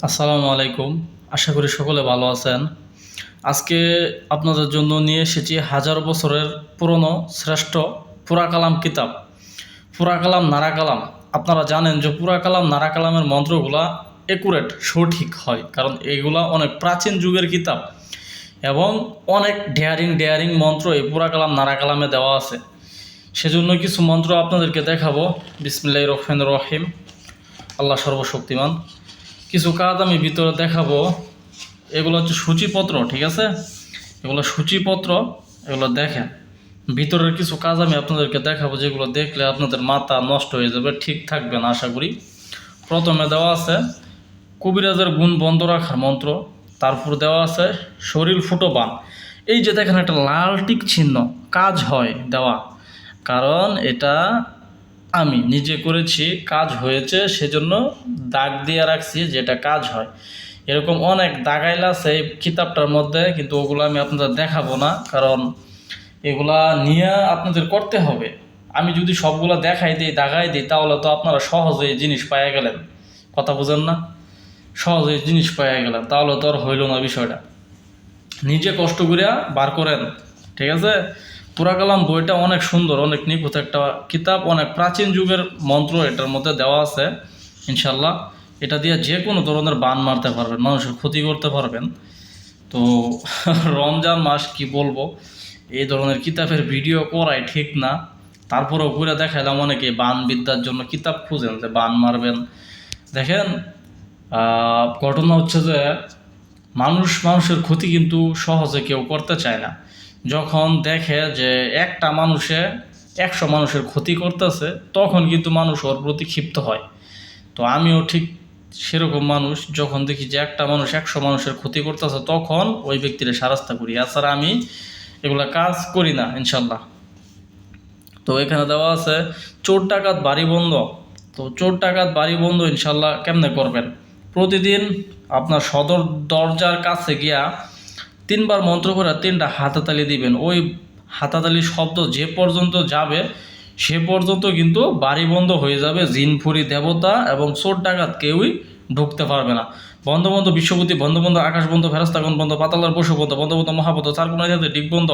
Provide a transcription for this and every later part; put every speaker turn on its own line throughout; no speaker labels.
আসসালামু আলাইকুম। আশা করি সকলে ভালো আছেন। আজকে আপনাদের জন্য নিয়ে এসেছি হাজার বছরের পুরনো শ্রেষ্ঠ পুরা কালাম কিতাব, পুরা কালাম নারা কালাম। আপনারা জানেন যে পুরা কালাম নারা কালামের মন্ত্রগুলা একুরেট সঠিক হয়, কারণ এইগুলা অনেক প্রাচীন যুগের কিতাব এবং অনেক ডেয়ারিং মন্ত্র এই পুরা কালাম নারা কালামে দেওয়া আছে। সেজন্য কিছু মন্ত্র আপনাদেরকে দেখাবো। বিসমিল্লাহির রহমানির রহিম। আল্লাহ সর্বশক্তিমান। কিছু কাজ আমি ভিতরে দেখাবো। এগুলো হচ্ছে সূচিপত্র, ঠিক আছে? এগুলো সূচিপত্র, এগুলো দেখেন। ভিতরের কিছু কাজ আমি আপনাদেরকে দেখাবো, যেগুলো দেখলে আপনাদের মাথা নষ্ট হয়ে যাবে, ঠিক থাকবে না আশা করি। প্রথমে দেওয়া আছে কবিরাজের গুণ বন্ধ রাখার মন্ত্র। তারপর দেওয়া আছে শরীর ফুটো বান। এই যে দেখেন একটা লাল টিক চিহ্ন, কাজ হয় দেওয়া, কারণ এটা আমি নিজে করেছি, কাজ হয়েছে, সেজন্য দাগ দিয়ে রাখছি যেটা কাজ হয়। এরকম অনেক দাগাইল আছে এই কিতাবটার মধ্যে, কিন্তু ওগুলো আমি আপনাদের দেখাবো না, কারণ এগুলা নিয়ে আপনাদের করতে হবে। আমি যদি সবগুলো দেখাই দিই, দাগাই দিই, তাহলে তো আপনারা সহজেই জিনিস পাইয়া গেলেন। কথা বুঝেন না? সহজেই জিনিস পাইয়া গেলেন, তাহলে তো আর হইল না বিষয়টা। নিজে কষ্ট করিয়া বার করেন, ঠিক আছে? পুরা কালাম বইটা অনেক সুন্দর, অনেক নিখুঁত একটা কিতাব, অনেক প্রাচীন যুগের মন্ত্র এটার মধ্যে দেওয়া আছে। ইনশাল্লাহ এটা দিয়ে যে কোনো ধরনের বান মারতে পারবেন, মানুষের ক্ষতি করতে পারবেন। তো রমজান মাস কি বলবো, এই ধরনের কিতাবের ভিডিও করাই ঠিক না, তারপরেও করে দেখাইলাম। অনেকে বান বিদ্যার জন্য কিতাব খুঁজেন যে বান মারবেন। দেখেন, ঘটনা হচ্ছে যে মানুষের ক্ষতি কিন্তু সহজে কেউ করতে চায় না। যখন দেখে যে একটা মানুষে 100 মানুষের ক্ষতি করতেছে, তখন কিন্তু মানুষ ওর প্রতি ক্ষিপ্ত হয়। তো আমিও ঠিক সেরকম মানুষ, যখন দেখি যে একটা মানুষ 100 মানুষের ক্ষতি করতেছে, তখন ওই ব্যক্তির সারাস্তা করি। এছাড়া আমি এগুলা কাজ করি না ইনশাল্লাহ। তো এখানে দেওয়া আছে চোর ডাকাত বাড়ি বন্ধ। তো চোর ডাকাত বাড়ি বন্ধ ইনশাল্লাহ কেমনে করবেন? প্রতিদিন আপনার সদর দরজার কাছে গিয়া 3বার মন্ত্র করে 3টা হাতাতালি দিবেন। ওই হাতাতালির শব্দ যে পর্যন্ত যাবে, সে পর্যন্ত কিন্তু বাড়ি বন্ধ হয়ে যাবে। জিনফুরি দেবতা এবং চোর ডাকাত কেউই ঢুকতে পারবে না। বন্ধ বিশ্বপতি বন্ধ আকাশ বন্ধ ফেরেস্তাগণ বন্ধ পাতালার পশু বন্ধ মহাবন্ধ চারকোনা যাতে দিক বন্ধ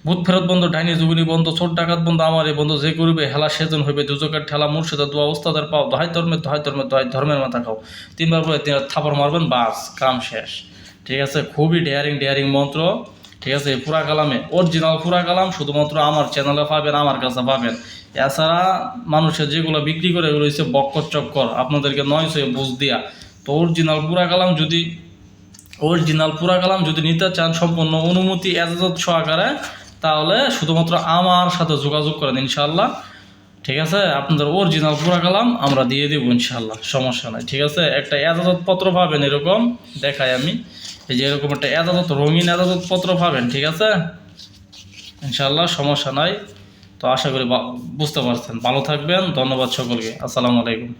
ভূত ফেরত বন্ধ ডাইনি যুগিনী বন্ধ চোর ডাকাত বন্ধ আমারে বন্ধ যে করবে হেলা সেজন হইবে দুজকের ঠেলা মুর্শিদার দোয়া উস্তাদের পাও দহাই ধর্মের মাথা খাও। 3বার পরে 3 থাপড় মারবেন, বাস কাম শেষ। ঠিক আছে? খুবই ডেয়ারিং মন্ত্র, ঠিক আছে? পুরা কালামে অরিজিনাল পুরা কালাম শুধুমাত্র আমার চ্যানেলে পাবেন, আমার কাছে পাবেন। এছাড়া মানুষের যেগুলো বিক্রি করে এগুলো হচ্ছে বক্কর চক্কর, আপনাদেরকে 900 বুঝ দিয়া। তো অরিজিনাল পুরা কালাম যদি নিতে চান সম্পূর্ণ অনুমতি এজাজত সহকারে, তাহলে শুধুমাত্র আমার সাথে যোগাযোগ করেন ইনশাল্লাহ। ঠিক আছে? আপনাদের অরিজিনাল পুরা কালাম আমরা দিয়ে দেবো ইনশাল্লাহ, সমস্যা নাই। ঠিক আছে? একটা এজাজত পত্র পাবেন, এরকম দেখাই আমি, এই যে এরকম একটা এজাজত, রঙিন এজাজত পত্র পাবেন। ঠিক আছে? ইনশাল্লাহ সমস্যা নাই। তো আশা করি বুঝতে পারছেন। ভালো থাকবেন। ধন্যবাদ সকলকে। আসসালামু আলাইকুম।